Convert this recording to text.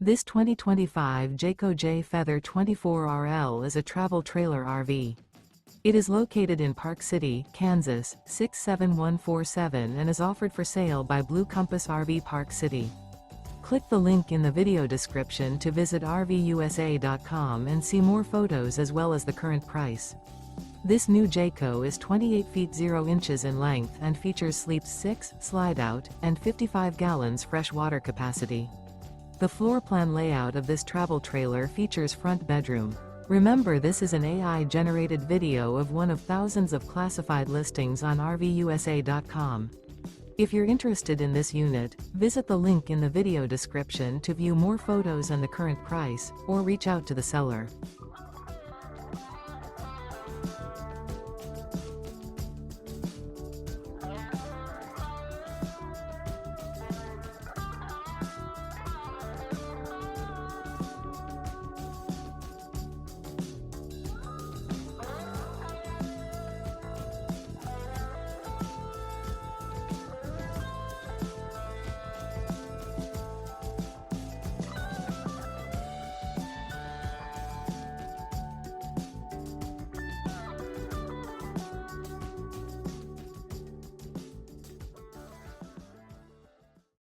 This 2025 Jayco Jay Feather 24RL is a travel trailer RV. It is located in Park City, Kansas, 67147 and is offered for sale by Blue Compass RV Park City. Click the link in the video description to visit RVUSA.com and see more photos as well as the current price. This new Jayco is 28 feet 0 inches in length and features sleeps 6, slide-out, and 55 gallons fresh water capacity. The floor plan layout of this travel trailer features front bedroom. Remember, this is an AI-generated video of one of thousands of classified listings on RVUSA.com. If you're interested in this unit, visit the link in the video description to view more photos and the current price, or reach out to the seller.